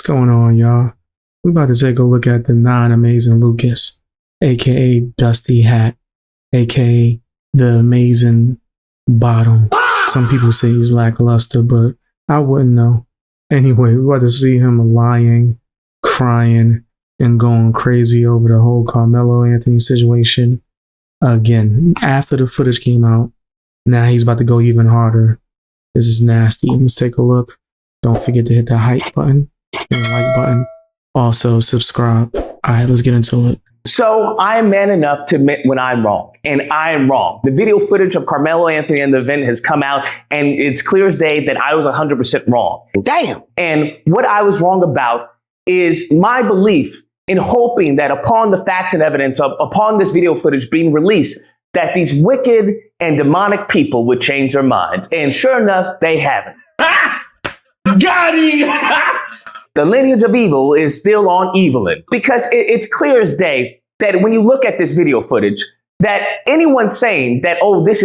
going on, y'all? We about to take a look at the non-amazing Lucas, aka Dusty Hat, aka the amazing Bottom. Some people say he's lackluster, but I wouldn't know. Anyway, we about to see him lying, crying, and going crazy over the whole Carmelo Anthony situation. Again, after the footage came out, now he's about to go even harder. This is nasty. Let's take a look. Don't forget to hit that hype button and like button. Also, subscribe. All right, let's get into it. So I am man enough to admit when I'm wrong, and I am wrong. The video footage of Carmelo Anthony and the event has come out, and it's clear as day that I was 100% wrong. Damn. And what I was wrong about is my belief in hoping that upon the facts and evidence upon this video footage being released, that these wicked and demonic people would change their minds. And sure enough, they haven't. Got him! The lineage of evil is still on evilin, because it's clear as day that when you look at this video footage, that anyone saying that, oh, this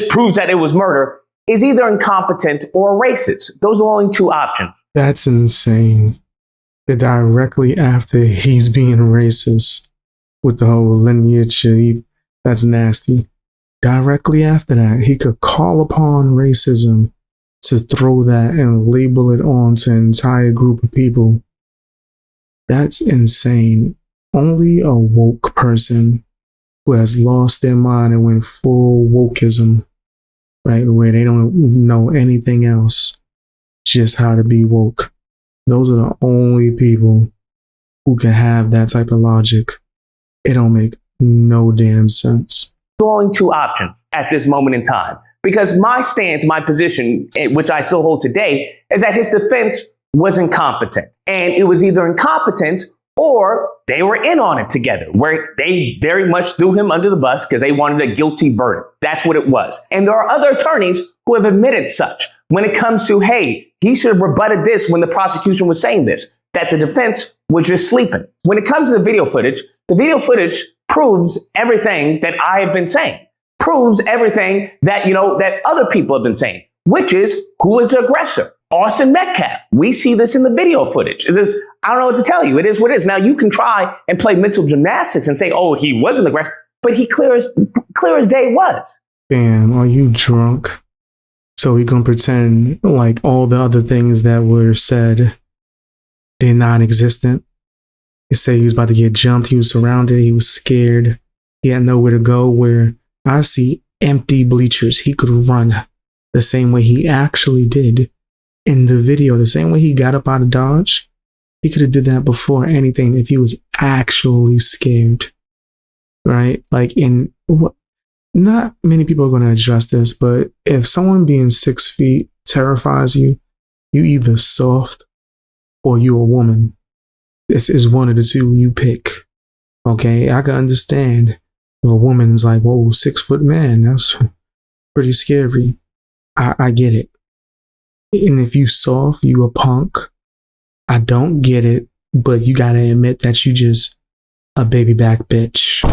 proves that it was murder, is either incompetent or racist. Those are only two options. That's insane. That directly after he's being racist with the whole lineage, that's nasty. Directly after that, he could call upon racism to throw that and label it onto an entire group of people. That's insane. Only a woke person who has lost their mind and went full wokeism, right, where they don't know anything else, just how to be woke. Those are the only people who can have that type of logic. It don't make no damn sense. Only two options at this moment in time, because my stance, my position, which I still hold today, is that his defense was incompetent, and it was either incompetent or they were in on it together, where they very much threw him under the bus because they wanted a guilty verdict. That's what it was. And there are other attorneys who have admitted such when it comes to, hey, he should have rebutted this when the prosecution was saying this, that the defense was just sleeping. When it comes to the video footage proves everything that I have been saying, proves everything that, that other people have been saying, which is, who is the aggressor? Austin Metcalf. We see this in the video footage. I don't know what to tell you. It is what it is. Now you can try and play mental gymnastics and say, oh, he wasn't the aggressor, but he clear as day was. Damn, are you drunk? So we gonna pretend like all the other things that were said, they're non-existent. They say he was about to get jumped, he was surrounded, he was scared, he had nowhere to go, where I see empty bleachers. He could run the same way he actually did in the video, the same way he got up out of Dodge. He could have did that before anything if he was actually scared, right? Not many people are going to address this, but if someone being 6 feet terrifies you, you either soft or you a woman. This is one of the two you pick. Okay, I can understand if a woman's like, whoa, 6 foot man, that's pretty scary. I get it. And if you soft, you a punk. I don't get it, but you gotta admit that you just a baby back bitch.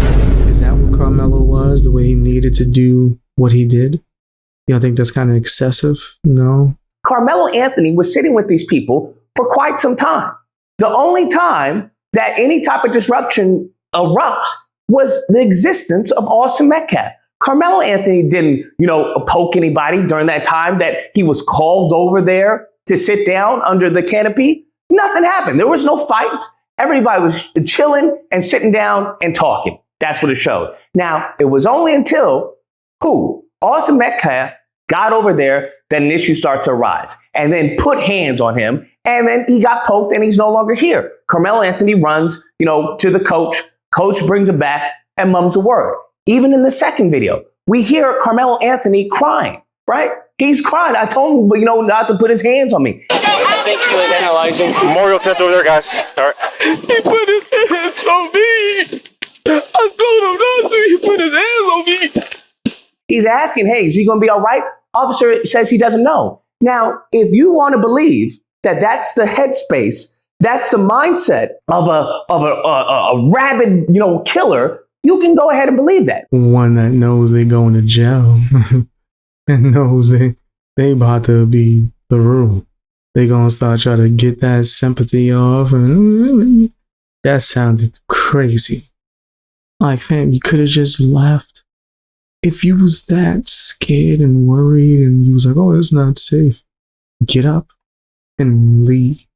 Is that what Carmelo was, the way he needed to do what he did? You don't think that's kind of excessive? No? Carmelo Anthony was sitting with these people for quite some time. The only time that any type of disruption erupts was the existence of Austin Metcalf. Carmelo Anthony didn't, poke anybody during that time that he was called over there to sit down under the canopy. Nothing happened. There was no fights. Everybody was chilling and sitting down and talking. That's what it showed. Now, it was only until Austin Metcalf got over there that an issue started to arise, and then put hands on him, and then he got poked and he's no longer here. Carmelo Anthony runs, to the coach. Coach brings him back and mums a word. Even in the second video, we hear Carmelo Anthony crying, right? He's crying. I told him, not to put his hands on me. I think he was analyzing. Memorial tent over there, guys. All right. He put his hands on me. I told him not to. He put his hands on me. He's asking, hey, is he going to be all right? Officer says he doesn't know. Now, if you want to believe that that's the headspace, that's the mindset of a rabid, killer, you can go ahead and believe that. One that knows they going to jail and knows they about to be through. They gonna start trying to get that sympathy off, and that sounded crazy. Like, fam, you could have just left. If you was that scared and worried, and you was like, "Oh, it's not safe," get up and leave.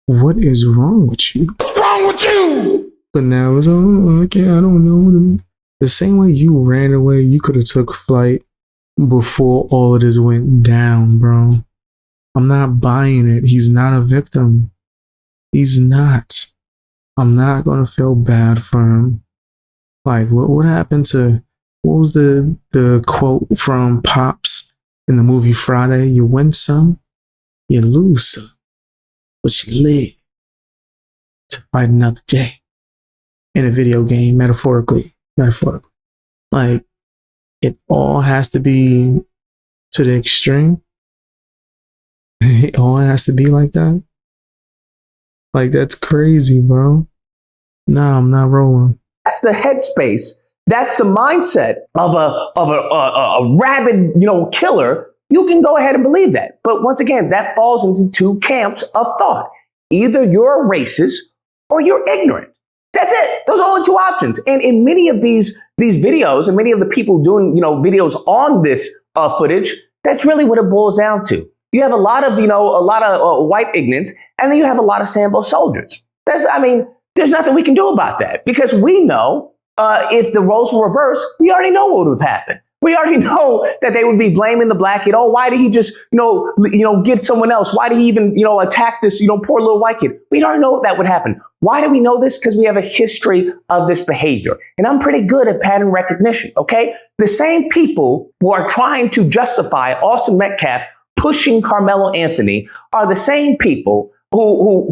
What is wrong with you? What's wrong with you? But now it's, oh, okay, I don't know. The same way you ran away, you could have took flight before all of this went down, bro. I'm not buying it. He's not a victim. He's not. I'm not gonna feel bad for him. Like, what happened to, what was the quote from Pops in the movie Friday? You win some, you lose some, but you live to fight another day. In a video game, metaphorically. Like, it all has to be to the extreme. It all has to be like that. Like, that's crazy, bro. Nah, I'm not rolling. That's the headspace. That's the mindset of a rabid, killer. You can go ahead and believe that. But once again, that falls into two camps of thought. Either you're a racist or you're ignorant. That's it. Those are only two options. And in many of these videos, and many of the people doing, videos on this footage, that's really what it boils down to. You have a lot of white ignorance, and then you have a lot of Sambo soldiers. There's nothing we can do about that, because we know if the roles were reversed, we already know what would have happened. We already know that they would be blaming the black kid. Oh, why did he just, get someone else? Why did he even, attack this, poor little white kid? We already know that would happen. Why do we know this? Because we have a history of this behavior. And I'm pretty good at pattern recognition, okay? The same people who are trying to justify Austin Metcalf pushing Carmelo Anthony are the same people who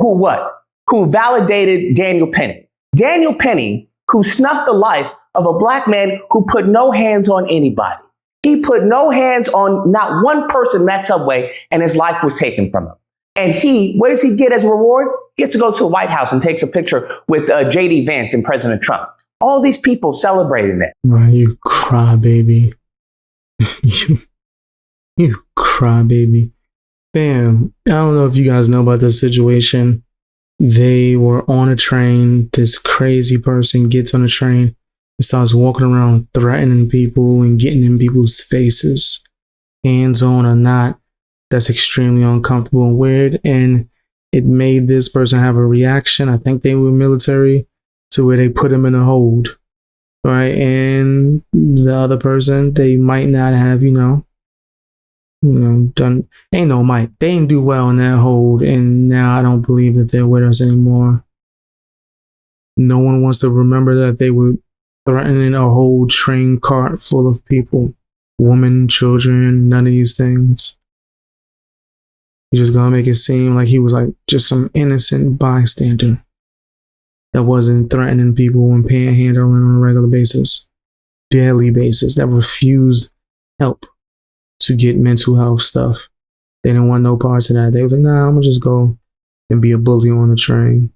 validated Daniel Penny. Daniel Penny, who snuffed the life of a black man who put no hands on anybody. He put no hands on not one person in that subway, and his life was taken from him. And what does he get as a reward? He gets to go to the White House and takes a picture with J.D. Vance and President Trump. All these people celebrating that. Man, you crybaby. you crybaby. Bam. I don't know if you guys know about this situation. They were on a train. This crazy person gets on a train and starts walking around threatening people and getting in people's faces, hands on or not. That's extremely uncomfortable and weird. And it made this person have a reaction. I think they were military, to where they put him in a hold. Right. And the other person, they might not have, done, ain't no might. They didn't do well in that hold. And now I don't believe that they're with us anymore. No one wants to remember that they were threatening a whole train cart full of people, women, children, none of these things. You're just gonna make it seem like he was like just some innocent bystander that wasn't threatening people and panhandling on a regular basis, daily basis, that refused help to get mental health stuff. They didn't want no parts of that. They was like, nah, I'm gonna just go and be a bully on the train.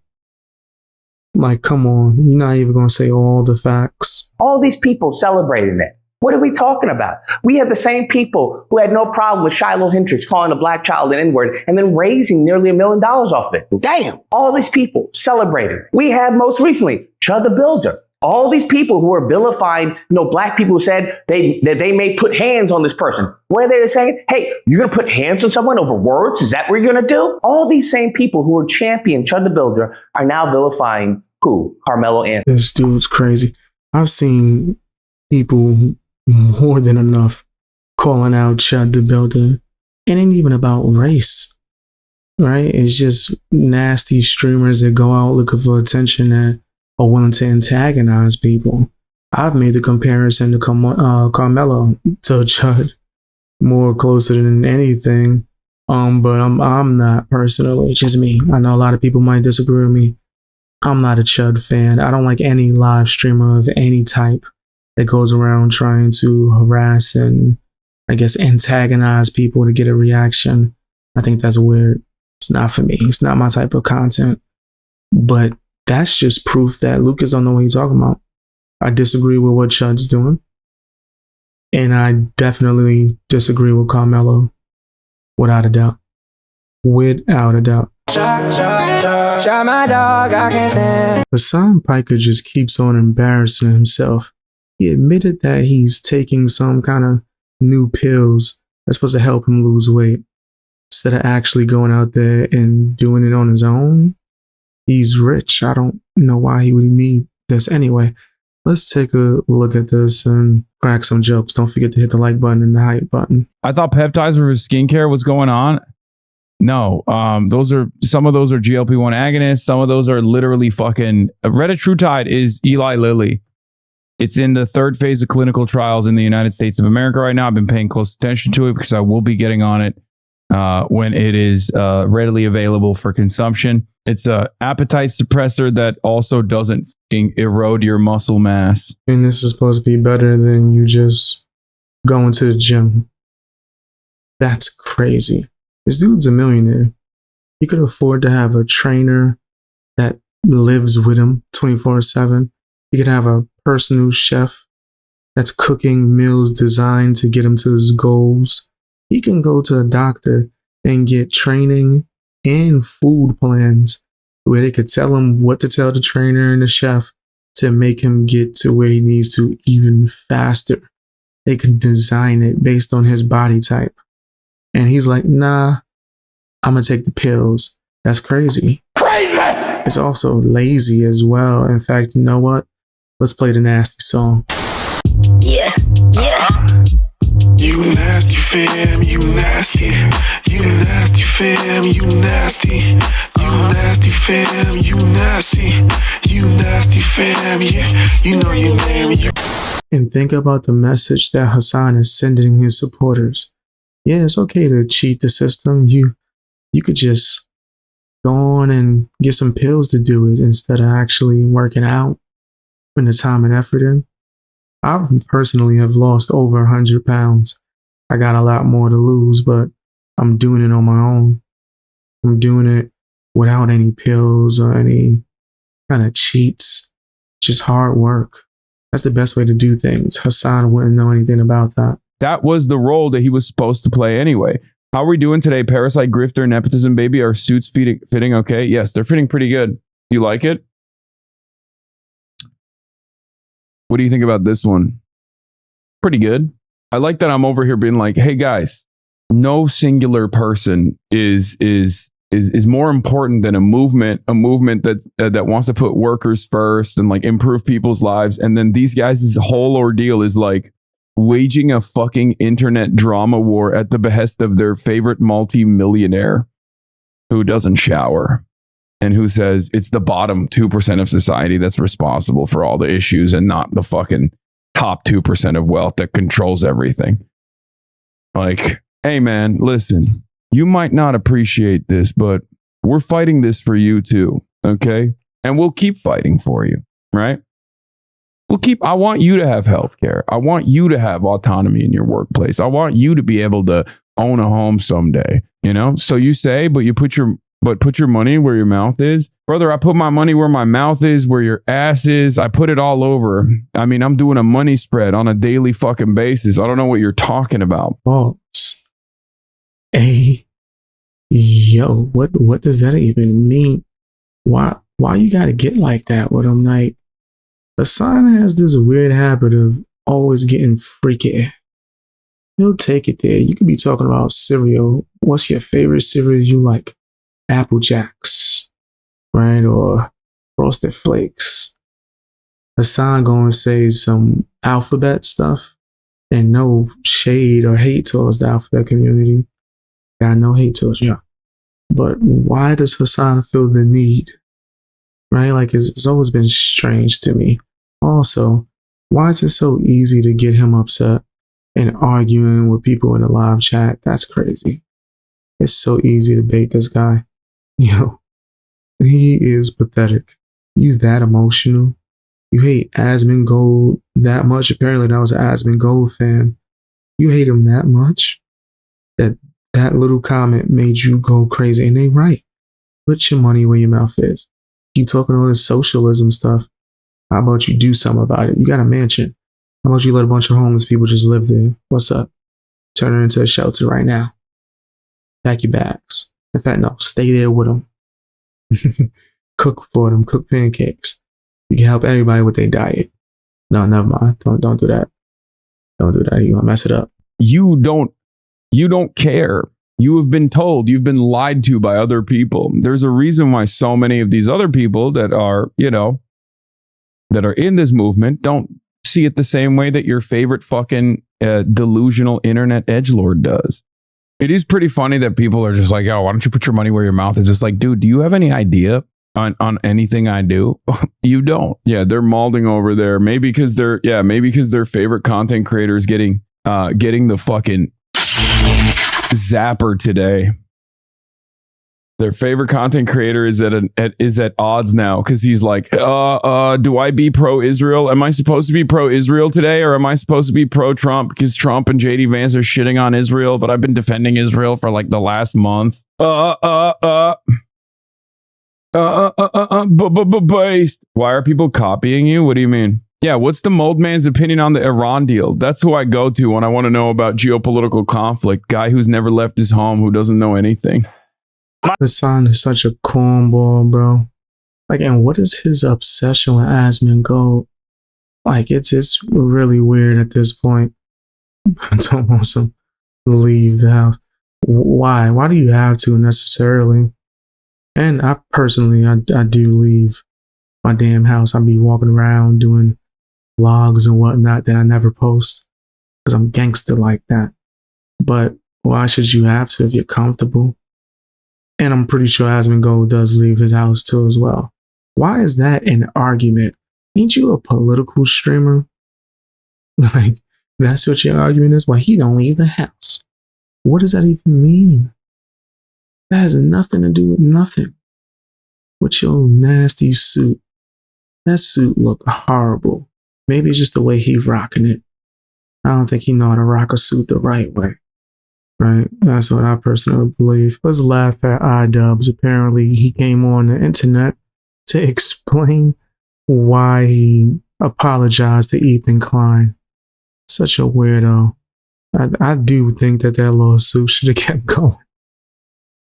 Like, come on, you're not even gonna say all the facts. All these people celebrating that. What are we talking about? We have the same people who had no problem with Shiloh Hendrix calling a black child an N-word and then raising nearly $1 million off it. Damn. All these people celebrating. We have most recently Chud the Builder. All these people who are vilifying, black people who said that they may put hands on this person. What are they saying? Hey, you're going to put hands on someone over words? Is that what you're going to do? All these same people who are championing Chud the Builder are now vilifying who? Carmelo Anthony. This dude's crazy. I've seen people more than enough calling out Chud the Builder. It ain't even about race, right? It's just nasty streamers that go out looking for attention that are willing to antagonize people. I've made the comparison to Carmelo to Chud more closer than anything. But I'm not personally. It's just me. I know a lot of people might disagree with me. I'm not a Chud fan. I don't like any live streamer of any type that goes around trying to harass and, I guess, antagonize people to get a reaction. I think that's weird. It's not for me. It's not my type of content. But that's just proof that Lucas don't know what he's talking about. I disagree with what Chud's doing. And I definitely disagree with Carmelo, without a doubt. Without a doubt. Shot my dog, I can't stand. Hasan Piker just keeps on embarrassing himself. He admitted that he's taking some kind of new pills that's supposed to help him lose weight. Instead of actually going out there and doing it on his own. He's rich. I don't know why he would need this anyway. Let's take a look at this and crack some jokes. Don't forget to hit the like button and the hype button. I thought peptides were skincare. What's going on? No, some of those are GLP-1 agonists. Some of those are literally fucking. Retatrutide is Eli Lilly. It's in the 3rd phase of clinical trials in the United States of America right now. I've been paying close attention to it because I will be getting on it when it is readily available for consumption. It's an appetite suppressor that also doesn't erode your muscle mass. And this is supposed to be better than you just going to the gym. That's crazy. This dude's a millionaire. He could afford to have a trainer that lives with him 24/7. He could have a personal chef that's cooking meals designed to get him to his goals. He can go to a doctor and get training and food plans where they could tell him what to tell the trainer and the chef to make him get to where he needs to even faster. They could design it based on his body type. And he's like, nah, I'm going to take the pills. That's crazy. Crazy! It's also lazy as well. In fact, you know what? Let's play the nasty song. Yeah. You nasty fam, you nasty. You nasty fam, you nasty. You nasty fam, you nasty. You nasty fam, yeah. You know your name. And think about the message that Hasan is sending his supporters. Yeah, it's okay to cheat the system. You could just go on and get some pills to do it instead of actually working out, putting the time and effort in. I personally have lost over 100 pounds. I got a lot more to lose, but I'm doing it on my own. I'm doing it without any pills or any kind of cheats. Just hard work. That's the best way to do things. Hasan wouldn't know anything about that. That was the role that he was supposed to play anyway. How are we doing today? Parasite, grifter, nepotism, baby. Are suits fitting okay? Yes, they're fitting pretty good. You like it? What do you think about this one? Pretty good. I like that I'm over here being like, hey guys, no singular person is more important than a movement that wants to put workers first and like improve people's lives. And then these guys' whole ordeal is like waging a fucking internet drama war at the behest of their favorite multi-millionaire who doesn't shower and who says it's the bottom 2% of society that's responsible for all the issues and not the fucking top 2% of wealth that controls everything. Like, hey man, listen, you might not appreciate this, but we're fighting this for you too, okay? And we'll keep fighting for you, right? I want you to have healthcare. I want you to have autonomy in your workplace. I want you to be able to own a home someday, you know? So you say, but put your money where your mouth is. Brother, I put my money where my mouth is, where your ass is. I put it all over. I mean, I'm doing a money spread on a daily fucking basis. I don't know what you're talking about. Boss. Hey, yo, what does that even mean? Why you gotta get like that with him? Like, Hasan has this weird habit of always getting freaky. He'll take it there. You could be talking about cereal. What's your favorite cereal you like? Apple Jacks, right? Or Frosted Flakes. Hasan gonna say some alphabet stuff and no shade or hate towards the alphabet community. Got no hate towards you. But why does Hasan feel the need? Right? Like it's always been strange to me. Also, why is it so easy to get him upset and arguing with people in the live chat? That's crazy. It's so easy to bait this guy. Yo, he is pathetic. You that emotional? You hate Asmongold that much? Apparently that was an Asmongold fan. You hate him that much? That little comment made you go crazy. And they right. Put your money where your mouth is. Keep talking all this socialism stuff. How about you do something about it? You got a mansion. How about you let a bunch of homeless people just live there? What's up? Turn it into a shelter right now. Pack your bags. In fact, no, stay there with them. Cook for them, cook pancakes. You can help everybody with their diet. No, never mind. Don't do that. Don't do that. You're gonna mess it up. You don't care. You have been told, you've been lied to by other people. There's a reason why so many of these other people that are, that are in this movement don't see it the same way that your favorite fucking delusional internet edgelord does. It is pretty funny that people are just like, oh, why don't you put your money where your mouth is? Just like, dude, do you have any idea on anything I do? You don't. Yeah, they're mauling over there. Maybe because their favorite content creator is getting the fucking zapper today. Their favorite content creator is at odds now because he's like, do I be pro-Israel? Am I supposed to be pro-Israel today, or am I supposed to be pro-Trump because Trump and JD Vance are shitting on Israel, but I've been defending Israel for like the last month. Based. Why are people copying you? What do you mean? Yeah, what's the mold man's opinion on the Iran deal? That's who I go to when I want to know about geopolitical conflict. Guy who's never left his home, who doesn't know anything. Hasan is such a cornball, bro. Like, and what is his obsession with Asmund Gold? Like, it's really weird at this point. I don't want to leave the house. Why? Why do you have to necessarily? And I personally, I do leave my damn house. I'll be walking around doing vlogs and whatnot that I never post because I'm gangster like that. But why should you have to if you're comfortable? And I'm pretty sure Asmund Gold does leave his house too as well. Why is that an argument? Ain't you a political streamer? Like, that's what your argument is? Why he don't leave the house? What does that even mean? That has nothing to do with nothing. With your nasty suit. That suit look horrible. Maybe it's just the way he's rocking it. I don't think he know how to rock a suit the right way. Right? That's what I personally believe. Let's laugh at Idubbbz. Apparently, he came on the internet to explain why he apologized to Ethan Klein. Such a weirdo. I do think that lawsuit should have kept going.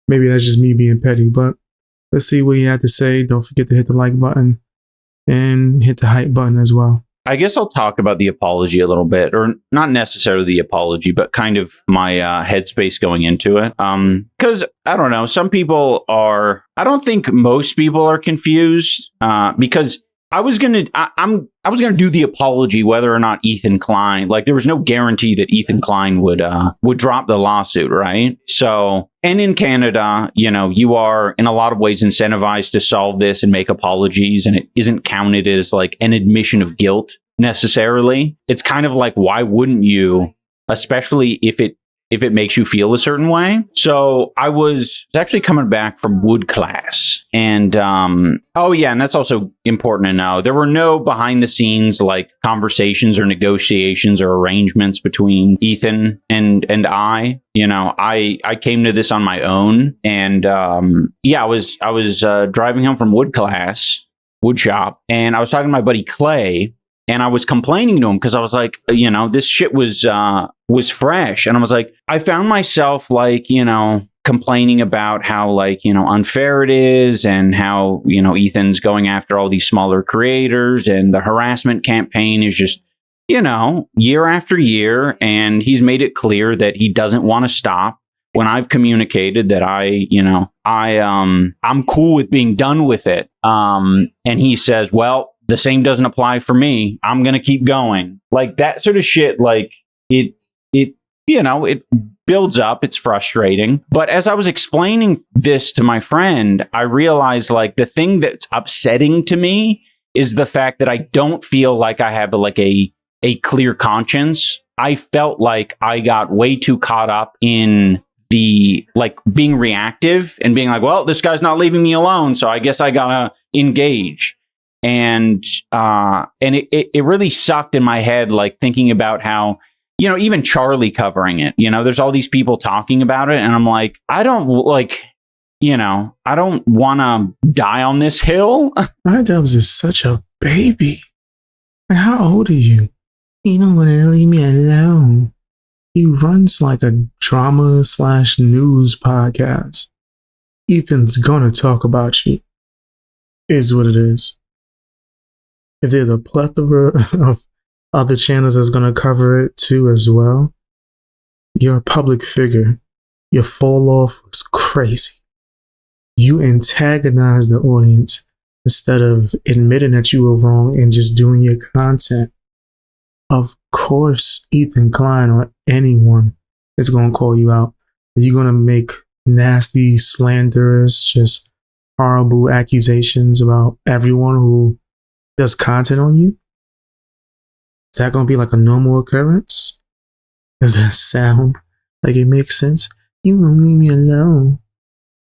Maybe that's just me being petty, but let's see what he had to say. Don't forget to hit the like button and hit the hype button as well. I guess I'll talk about the apology a little bit, or not necessarily the apology, but kind of my headspace going into it. Because I don't know, some people are. I don't think most people are confused because I was gonna do the apology whether or not Ethan Klein, like there was no guarantee that Ethan Klein would drop the lawsuit, right? So, and in Canada, you are in a lot of ways incentivized to solve this and make apologies, and it isn't counted as like an admission of guilt necessarily. It's kind of like, why wouldn't you, especially if it makes you feel a certain way? So I was actually coming back from wood class, and and that's also important to know. There were no behind the scenes like conversations or negotiations or arrangements between Ethan and I. I came to this on my own, and I was driving home from wood shop, and I was talking to my buddy Clay. And I was complaining to him because I was like, this shit was fresh. And I was like, I found myself like, complaining about how like, unfair it is, and how, Ethan's going after all these smaller creators, and the harassment campaign is just, year after year. And he's made it clear that he doesn't want to stop when I've communicated that I'm cool with being done with it. And he says, well, the same doesn't apply for me. I'm going to keep going. Like that sort of shit. Like it builds up. It's frustrating. But as I was explaining this to my friend, I realized like the thing that's upsetting to me is the fact that I don't feel like I have like a clear conscience. I felt like I got way too caught up in the like being reactive and being like, well, this guy's not leaving me alone, so I guess I gotta engage. And it really sucked in my head, like thinking about how, even Charlie covering it, there's all these people talking about it. And I'm like, I don't want to die on this hill. Idubbbz is such a baby. Like, how old are you? You don't want to leave me alone. He runs like a drama / news podcast. Ethan's gonna talk about you. Is what it is. If there's a plethora of other channels that's gonna cover it too as well, you're a public figure. Your fall off was crazy. You antagonized the audience instead of admitting that you were wrong and just doing your content. Of course, Ethan Klein or anyone is going to call you out. You're going to make nasty, slanderous, just horrible accusations about everyone who does content on you. Is that going to be like a normal occurrence? Does that sound like it makes sense? You won't leave me alone.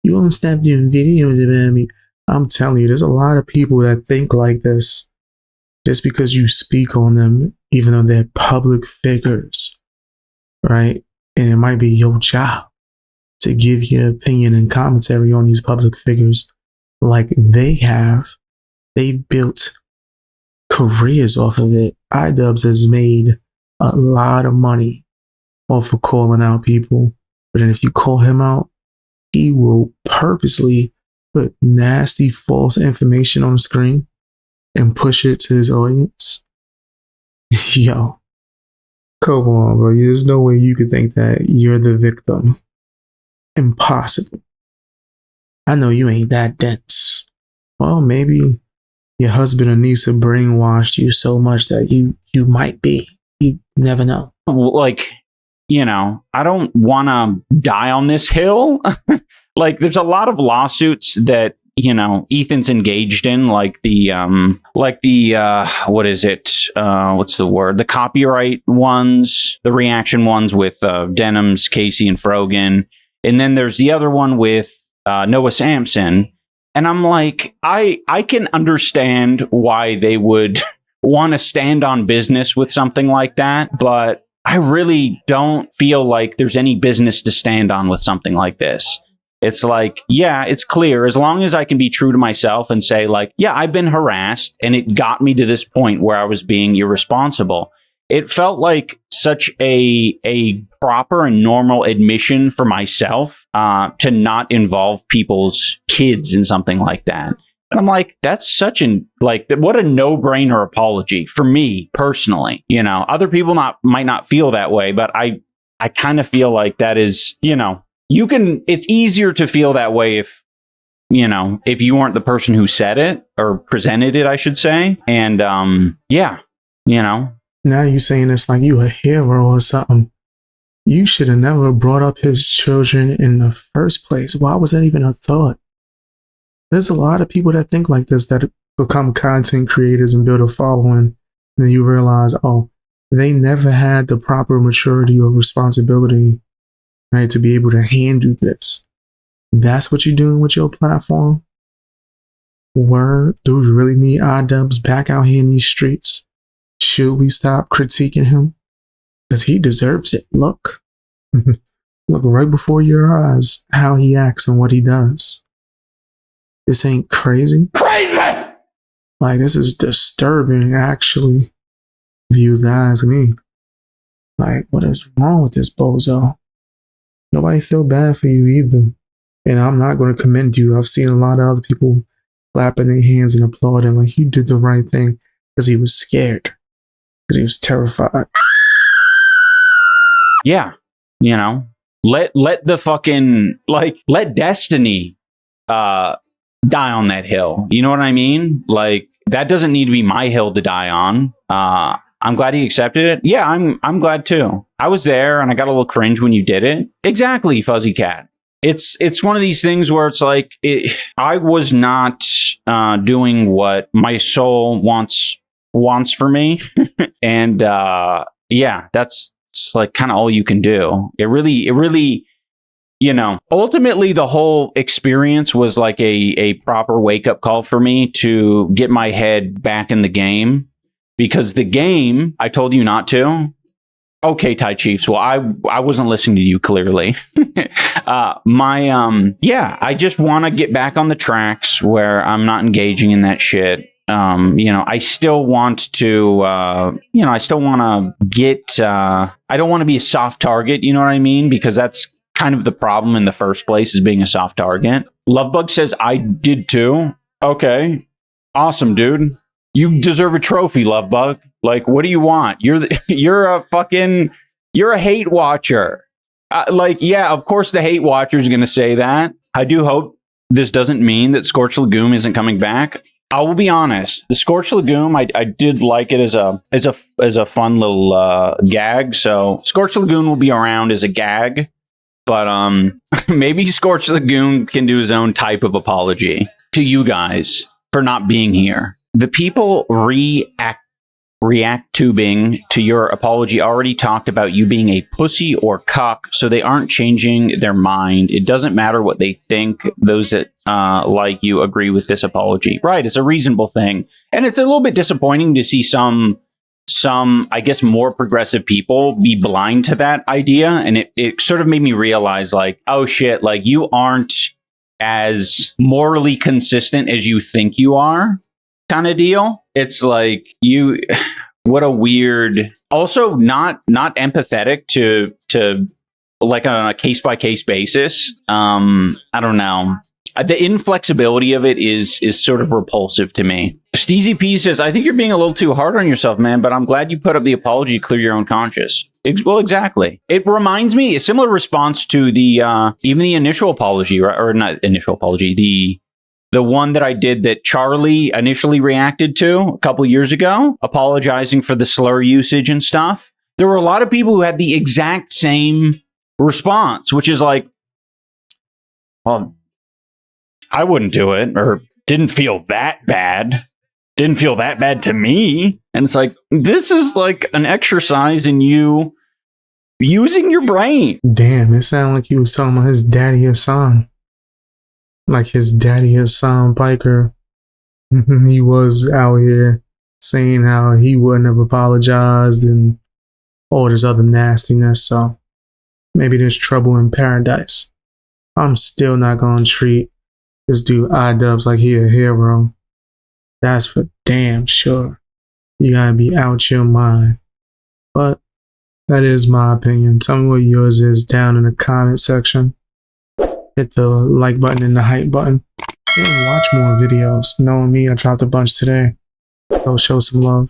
You won't stop doing videos about me. I'm telling you, there's a lot of people that think like this just because you speak on them, even though they're public figures, right? And it might be your job to give your opinion and commentary on these public figures like they have. They've built careers off of it. Idubbbz has made a lot of money off of calling out people. But then if you call him out, he will purposely put nasty false information on the screen and push it to his audience. Yo, come on, bro. There's no way you could think that you're the victim. Impossible. I know you ain't that dense. Well, maybe your husband or niece have brainwashed you so much that you might be. You never know. Like, you know, I don't want to die on this hill. Like, there's a lot of lawsuits that, you know, Ethan's engaged in, like the what is it? What's the word? The copyright ones, the reaction ones with Denims, Casey, and Frogan. And then there's the other one with Noah Sampson. And I'm like, I can understand why they would want to stand on business with something like that, but I really don't feel like there's any business to stand on with something like this. It's like, yeah, it's clear. As long as I can be true to myself and say, like, yeah, I've been harassed and it got me to this point where I was being irresponsible. It felt like such a proper and normal admission for myself to not involve people's kids in something like that. And I'm like, that's such what a no-brainer apology for me personally. You know, other people might not feel that way, but I kind of feel like that is, you know, it's easier to feel that way if you weren't the person who said it or presented it, I should say. And yeah, you know. Now you're saying it's like you a hero or something. You should have never brought up his children in the first place. Why was that even a thought? There's a lot of people that think like this, that become content creators and build a following. And then you realize, oh, they never had the proper maturity or responsibility, right, to be able to handle this. That's what you're doing with your platform? Word, do we really need Idubbbz back out here in these streets? Should we stop critiquing him? Because he deserves it. Look. Look right before your eyes how he acts and what he does. This ain't crazy. Crazy! Like, this is disturbing, actually. If you was to ask me. Like, what is wrong with this bozo? Nobody feel bad for you either. And I'm not going to commend you. I've seen a lot of other people clapping their hands and applauding like you did the right thing because he was scared. Because he was terrified. Yeah. You know, let the fucking, let destiny die on that hill. You know what I mean? Like, that doesn't need to be my hill to die on. I'm glad he accepted it. Yeah, I'm glad too. I was there and I got a little cringe when you did it. Exactly, Fuzzy Cat. It's one of these things where it's like, I was not doing what my soul wants for me. And yeah, that's like kind of all you can do. It really, you know, ultimately the whole experience was like a proper wake up call for me to get my head back in the game, because the game, I told you not to. Okay, Thai Chiefs. Well, I wasn't listening to you clearly. Yeah, I just want to get back on the tracks where I'm not engaging in that shit. You know, I still want to, I still want to get, I don't want to be a soft target, you know what I mean? Because that's kind of the problem in the first place, is being a soft target. Lovebug says, I did too. Okay. Awesome, dude. You deserve a trophy, Lovebug. Like, what do you want? You're a hate watcher. Yeah, of course the hate watcher is going to say that. I do hope this doesn't mean that Scorched Lagoon isn't coming back. I will be honest. The Scorched Lagoon, I did like it as a fun little gag. So Scorched Lagoon will be around as a gag, but maybe Scorched Lagoon can do his own type of apology to you guys for not being here. The people react-tubing to your apology already talked about you being a pussy or cuck, so they aren't changing their mind. It doesn't matter what they think. Those that like you agree with this apology. Right, it's a reasonable thing. And it's a little bit disappointing to see some I guess, more progressive people be blind to that idea. And it sort of made me realize, like, oh shit, like, you aren't as morally consistent as you think you are, kind of deal. It's like, what a weird, also not empathetic to like on a case by case basis. I don't know. The inflexibility of it is sort of repulsive to me. Steezy P says, I think you're being a little too hard on yourself, man, but I'm glad you put up the apology to clear your own conscience. Well, exactly. It reminds me, a similar response to the even the initial apology, or not initial apology, the one that I did that Charlie initially reacted to a couple years ago, apologizing for the slur usage and stuff. There were a lot of people who had the exact same response, which is like, well, I wouldn't do it, or didn't feel that bad. Didn't feel that bad to me. And it's like, this is like an exercise in you using your brain. Damn, it sounded like he was talking about his daddy Hasan. Like his daddy Hasan Piker. He was out here saying how he wouldn't have apologized and all this other nastiness. So maybe there's trouble in paradise. I'm still not going to treat this dude Idubbbz like he a hero. That's for damn sure. You gotta be out your mind. But that is my opinion. Tell me what yours is down in the comment section. Hit the like button and the hype button. And watch more videos. Knowing me, I dropped a bunch today. Go show some love.